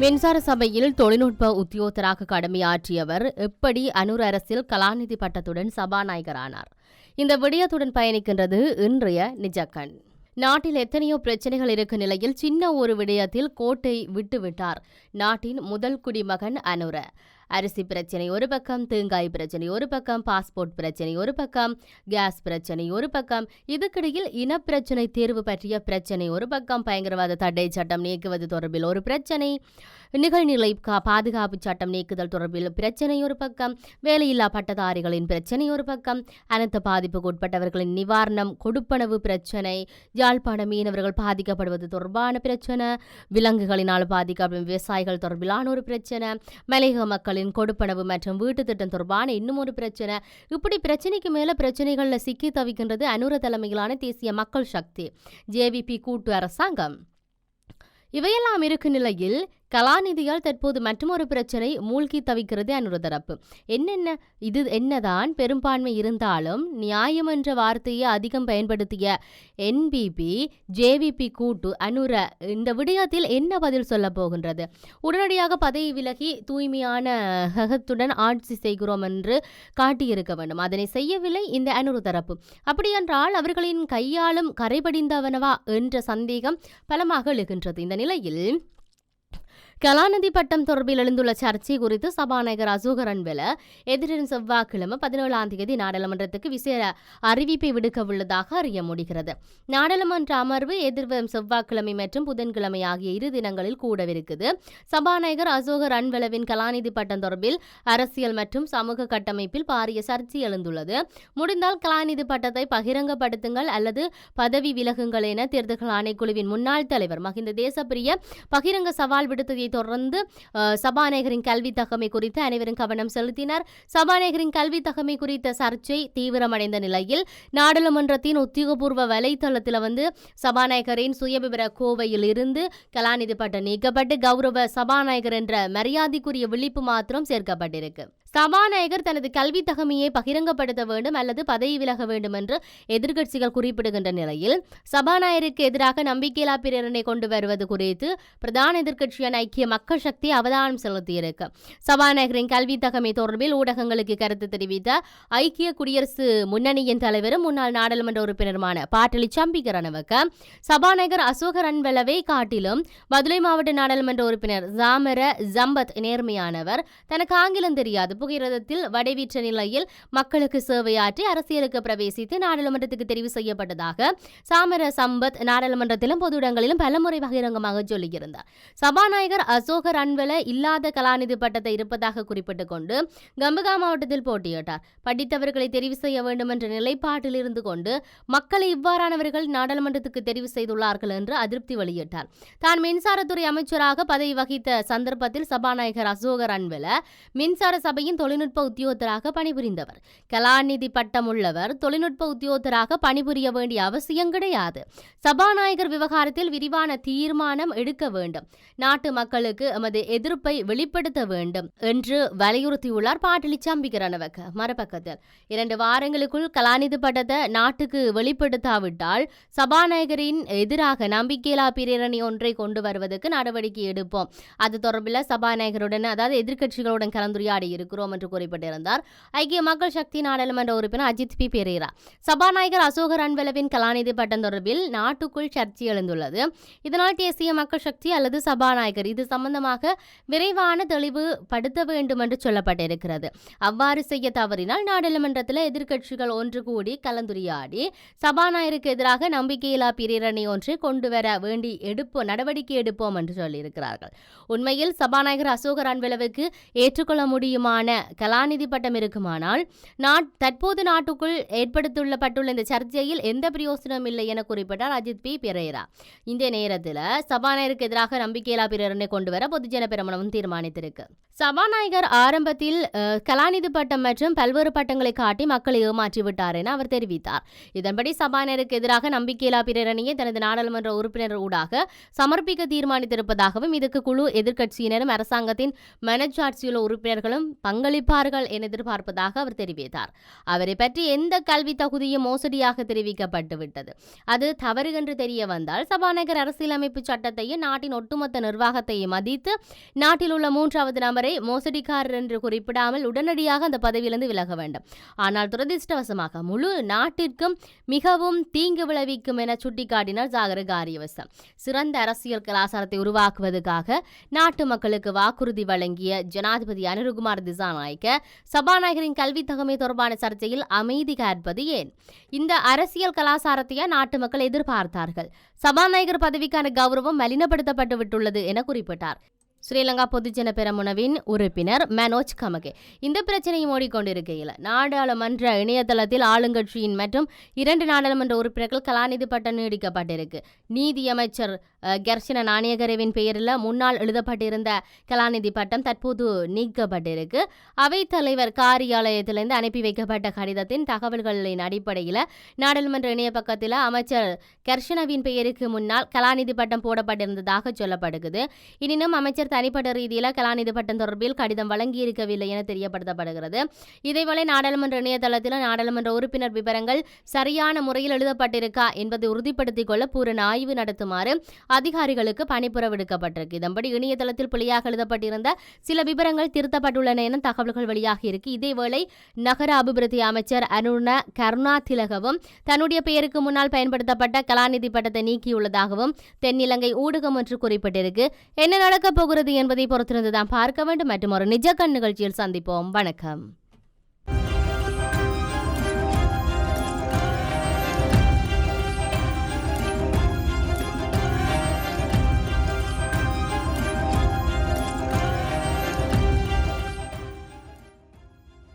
மின்சார சபையில் தொழில்நுட்ப உத்தியோகத்தராக கடமையாற்றியவர் எப்படி அனுர் அரசில் கலாநிதி பட்டத்துடன் சபாநாயகரானார்? இந்த விடயத்துடன் பயணிக்கின்றது இன்றைய நிஜக்கண். நாட்டில் எத்தனையோ பிரச்சனைகள் இருக்கும் நிலையில் சின்ன ஒரு விடயத்தில் கோட்டை விட்டுவிட்டார் நாட்டின் முதல் குடிமகன் அனுர. அரிசி பிரச்சனை ஒரு பக்கம், தேங்காய் பிரச்சனை ஒரு பக்கம், பாஸ்போர்ட் பிரச்சனை ஒரு பக்கம், கேஸ் பிரச்சனை ஒரு பக்கம், இதுக்கிடையில் இனப்பிரச்சனை தீர்வு பற்றிய பிரச்சனை ஒரு பக்கம், பயங்கரவாத தடை சட்டம் நீக்குவது தொடர்பில் ஒரு பிரச்சனை, நிகழ்நிலை பாதுகாப்பு சட்டம் நீக்குதல் தொடர்பில் பிரச்சனை ஒரு பக்கம், வேலையில்லா பட்டதாரிகளின் பிரச்சனை ஒரு பக்கம், அனைத்து பாதிப்புக்கு உட்பட்டவர்களின் நிவாரணம் கொடுப்பனவு பிரச்சனை, யாழ்ப்பாண மீனவர்கள் பாதிக்கப்படுவது தொடர்பான பிரச்சனை, விலங்குகளினால் பாதிக்கப்படும் விவசாயிகள் தொடர்பிலான ஒரு பிரச்சனை, மலையக மக்களின் கொடுப்பனவு மற்றும் வீட்டு திட்டம் தொடர்பான இன்னும் ஒரு பிரச்சனை. இப்படி பிரச்சனைக்கு மேல பிரச்சனைகள்ல சிக்கி தவிக்கின்றது அனுர தலைமையிலான தேசிய மக்கள் சக்தி ஜேவிபி கூட்டு அரசாங்கம். இவையெல்லாம் இருக்கும் நிலையில் கலாநிதியால் தற்போது மற்றொரு பிரச்சனை மூழ்கி தவிக்கிறது அனுர தரப்பு. இது என்னதான் பெரும்பான்மை இருந்தாலும் நியாயம் என்ற வார்த்தையை அதிகம் பயன்படுத்திய என்பிபி ஜேவிபி கூட்டு அனுர இந்த விடயத்தில் என்ன பதில் சொல்ல போகின்றது? உடனடியாக பதவி விலகி தூய்மையான ஹகத்துடன் ஆட்சி செய்கிறோம் என்று காட்டியிருக்க வேண்டும். அதனை செய்யவில்லை இந்த அனுர தரப்பு. அப்படியென்றால் அவர்களின் கையாலும் கரைபடிந்தவனவா என்ற சந்தேகம் பலமாக எழுகின்றது. இந்த நிலையில் கலாநிதி பட்டம் தொடர்பில் எழுந்துள்ள சர்ச்சை குறித்து சபாநாயகர் அசோக ரன்வெல எதிரும் செவ்வாய்க்கிழமை 17ஆம் தேதி நாடாளுமன்றத்துக்கு விசேட அறிவிப்பை விடுக்க உள்ளதாக அறிய முடிகிறது. நாடாளுமன்ற அமர்வு எதிர்வரும் செவ்வாய்க்கிழமை மற்றும் புதன்கிழமை ஆகிய 2 தினங்களில் கூடவிருக்குது. சபாநாயகர் அசோக ரன்வெலவின் கலாநிதி பட்டம் தொடர்பில் அரசியல் மற்றும் சமூக கட்டமைப்பில் பாரிய சர்ச்சை எழுந்துள்ளது. முடிந்தால் கலாநிதி பட்டத்தை பகிரங்கப்படுத்துங்கள் அல்லது பதவி விலகுங்கள் என தேர்தல்கள் ஆணைக்குழுவின் முன்னாள் தலைவர் மஹிந்த தேசப்பிரிய பகிரங்க சவால் விடுத்ததை தொடர்ந்து சபாநாயகரின் கல்வி தகமை குறித்து அனைவரும் கவனம் செலுத்தினர். சபாநாயகரின் கல்வி தகமை குறித்த சர்ச்சை தீவிரமடைந்த நிலையில் நாடாளுமன்றத்தின் உத்தியோகபூர்வ வலைத்தளத்தில் சபாநாயகரின் சுயவிவர கோவையில் இருந்து கலாநிதி பட்டம் நீக்கப்பட்டு கௌரவ சபாநாயகர் என்ற மரியாதைக்குரிய விழிப்பு மாத்திரம் சேர்க்கப்பட்டிருக்கு. சபாநாயகர் தனது கல்வி தகமையை பகிரங்கப்படுத்த வேண்டும் அல்லது பதவி விலக வேண்டும் என்று எதிர்க்கட்சிகள் குறிப்பிடுகின்ற நிலையில் சபாநாயகருக்கு எதிராக நம்பிக்கையில்லா பிரேரணை கொண்டு வருவது குறித்து பிரதான எதிர்க்கட்சியான ஐக்கிய மக்கள் சக்தி அவதானம் செலுத்தியிருக்கு. சபாநாயகரின் கல்வி தகமை தொடர்பில் ஊடகங்களுக்கு கருத்து தெரிவித்த ஐக்கிய குடியரசு முன்னணியின் தலைவரும் முன்னாள் நாடாளுமன்ற உறுப்பினருமான பாட்டலி சம்பிக்க ரணவக்க சபாநாயகர் அசோக ரன்வெலவை காட்டிலும் மதுரை மாவட்ட நாடாளுமன்ற உறுப்பினர் ஜாமர ஜம்பத் நேர்மையானவர், தனக்கு ஆங்கிலம் தெரியாது, புகையிரதத்தில் வடைவீற்ற நிலையில் மக்களுக்கு சேவையாற்றி அரசியலுக்கு பிரவேசித்து நாடாளுமன்றத்துக்கு தெரிவு செய்யப்பட்டதாக சாமர சம்பத் நாடாளுமன்றத்திலும் பொது இடங்களிலும் பலமுறை பகிரங்கமாக சொல்லியிருந்தார். சபாநாயகர் அசோக ரன்வெல இல்லாத கலாநிதி பட்டத்தை இருப்பதாக குறிப்பிட்டுக் கொண்டு கம்பகா மாவட்டத்தில் போட்டியிட்டார். படித்தவர்களை தெரிவு செய்ய வேண்டும் என்ற நிலைப்பாட்டில் இருந்து கொண்டு மக்களை இவ்வாறானவர்கள் நாடாளுமன்றத்துக்கு தெரிவு செய்துள்ளார்கள் என்று அதிருப்தி வெளியிட்டார். தான் மின்சாரத்துறை அமைச்சராக பதவி வகித்த சந்தர்ப்பத்தில் சபாநாயகர் அசோக ரன்வெல மின்சார சபையின் தொழில்நுட்ப உத்தியோகத்தராக பணிபுரிந்தவர். கலாநிதி பட்டம் உள்ளவர் தொழில்நுட்ப உத்தியோகத்தராக பணிபுரிய வேண்டிய அவசியம் கிடையாது. சபாநாயகர் விவகாரத்தில் விரிவான தீர்மானம் எடுக்க வேண்டும், நாட்டு மக்களுக்கு எமது எதிர்ப்பை வெளிப்படுத்த வேண்டும் என்று வலியுறுத்தியுள்ளார் பாட்டலி சம்பிக்க ரணவக்க. மறுபக்கத்தில் 2 வாரங்களுக்குள் கலாநிதி பட்டத்தை நாட்டுக்கு வெளிப்படுத்தாவிட்டால் சபாநாயகரின் எதிராக நம்பிக்கையில்லா பிரேரணை ஒன்றை கொண்டு வருவதற்கு நடவடிக்கை எடுப்போம். அது தொடர்பில் சபாநாயகருடன் அதாவது எதிர்க்கட்சிகளுடன் கலந்துரையாடி இருக்கிறோம் என்று குறிப்பிட்டிருந்தார். ஐக்கிய மக்கள் சக்தி நாடாளுமன்ற உறுப்பினர் அஜித் பி பெரேரா சபாநாயகர் அசோக ரன்வெலவின் கலாநிதி பட்டம் தொடர்பில் நாட்டுக்குள் சர்ச்சை எழுந்துள்ளது. இதனால் தேசிய மக்கள் சக்தி அல்லது சபாநாயகர் இது சம்பந்தமாக விரைவான தெளிவு படுத்த வேண்டும் என்று சொல்லப்பட்டிருக்கிறது. அவ்வாறு செய்ய தவறினால் நாடாளுமன்றத்தில் எதிர்க்கட்சிகள் ஒன்று கூடி கலந்துரையாடி சபாநாயகருக்கு எதிராக நம்பிக்கையில்லா பிரேரணை ஒன்றை கொண்டு வர வேண்டி நடவடிக்கை எடுப்போம் என்று சொல்லியிருக்கிறார்கள். உண்மையில் சபாநாயகர் அசோக ரன்வெலவுக்கு ஏற்றுக்கொள்ள முடியுமான கலாநிதி பட்டம் இருக்குமானால் தற்போது நாட்டுக்குள் ஏற்படுத்தப்பட்டுள்ள இந்த சர்ச்சையில் எந்த பிரயோசனம் இல்லை என குறிப்பிட்டார் அஜித் பி பெரேரா. இந்த நேரத்தில் சபாநாயகருக்கு எதிராக நம்பிக்கையில்லா பிரேரணை கொண்டு வர பொதுஜன பெரமுனவும் தீர்மானித்திருக்கு. சபாநாயகர் ஆரம்பத்தில் கலாநிதி பட்டம் மற்றும் பல்வேறு பட்டங்களை காட்டி மக்களை ஏமாற்றி விட்டார் என அவர் தெரிவித்தார். இதன்படி சபாநாயகருக்கு எதிராக நம்பிக்கையில்லா பிரேரணையை தனது நாடாளுமன்ற உறுப்பினர் ஊடாக சமர்ப்பிக்க தீர்மானித்திருப்பதாகவும் இதுக்கு குழு எதிர்க்கட்சியினரும் அரசாங்கத்தின் மனச்சாட்சியுள்ள உறுப்பினர்களும் பங்களிப்பார்கள் என எதிர்பார்ப்பதாக அவர் தெரிவித்தார். அவரை பற்றி எந்த கல்வி தகுதியும் மோசடியாக தெரிவிக்கப்பட்டுவிட்டது. அது தவறு என்று தெரிய வந்தால் சபாநாயகர் அரசியலமைப்பு சட்டத்தையும் நாட்டின் ஒட்டுமொத்த நிர்வாகத்தையும் மதித்து நாட்டில் உள்ள 3வது நபரை மோசடிக்காரர் என்று குறிப்பிடாமல் உடனடியாக அந்த பதவியிலிருந்து விலக வேண்டும். ஆனால் துரதிருஷ்டவசமாக முழு நாட்டிற்கும் மிகவும் தீங்கு விளைவிக்கும் என சுட்டிக்காட்டினார் ஜாகர காரியவசம். சிறந்த அரசியல் கலாச்சாரத்தை உருவாக்குவதற்காக நாட்டு மக்களுக்கு வாக்குறுதி வழங்கிய ஜனாதிபதி அனுரகுமார் திசாநாயக்க சபாநாயகரின் கல்வி தகமை தொடர்பான சர்ச்சையில் அமைதி காற்பது ஏன்? இந்த அரசியல் கலாச்சாரத்தையே நாட்டு மக்கள் எதிர்பார்த்தார்கள். சபாநாயகர் பதவிக்கான கௌரவம் மலினப்படுத்தப்பட்டு விட்டுள்ளது என குறிப்பிட்டார். ஸ்ரீலங்கா பொதுஜன பெரமுனவின் உறுப்பினர் மனோஜ் கமகே இந்த பிரச்சனையும் ஓடிக்கொண்டிருக்கையில் நாடாளுமன்ற இணையதளத்தில் ஆளுங்கட்சியின் மற்றும் 2 நாடாளுமன்ற உறுப்பினர்கள் கலாநிதி பட்டம் நீடிக்கப்பட்டிருக்கு. நீதியமைச்சர் கர்ஷன நாணயகரவின் பெயரில் முன்னால் எழுதப்பட்டிருந்த கலாநிதி பட்டம் தற்போது நீக்கப்பட்டிருக்கு. அவைத்தலைவர் காரியாலயத்திலிருந்து அனுப்பி வைக்கப்பட்ட கடிதத்தின் தகவல்களின் அடிப்படையில் நாடாளுமன்ற இணைய பக்கத்தில் அமைச்சர் கர்ஷனவின் பெயருக்கு முன்னால் கலாநிதி பட்டம் போடப்பட்டிருந்ததாக சொல்லப்படுகிறது. எனினும் அமைச்சர் தனிப்பட்ட ரீதியில் கலாநிதி பட்டம் தொடர்பில் கடிதம் வழங்கியிருக்கவில்லை என தெரியப்படுத்தப்படுகிறது. இதேவேளை நாடாளுமன்ற இணையதளத்தில் நாடாளுமன்ற உறுப்பினர் விவரங்கள் சரியான முறையில் எழுதப்பட்டிருக்கா என்பதை உறுதிப்படுத்திக் கொள்ள பூரண ஆய்வு நடத்துமாறு அதிகாரிகளுக்கு பணிப்புற விடுக்கப்பட்டிருக்கு. இதன்படி இணையதளத்தில் பிழையாக எழுதப்பட்டிருந்த சில விவரங்கள் திருத்தப்பட்டுள்ளன என தகவல்கள் வெளியாகி இருக்கு. இதேவேளை நகர அபிவிருத்தி அமைச்சர் அருண கருணாதிலகவும் தன்னுடைய பெயருக்கு முன்னால் பயன்படுத்தப்பட்ட கலாநிதி பட்டத்தை நீக்கியுள்ளதாகவும் தென்னிலங்கை ஊடகம் ஒன்று குறிப்பிட்டிருக்கு. என்ன நடக்கப் போகிறது என்பதை பொறுத்திருந்துதான் பார்க்க வேண்டும். மற்றும் ஒரு நிஜ கண் நிகழ்ச்சியில் சந்திப்போம். வணக்கம்.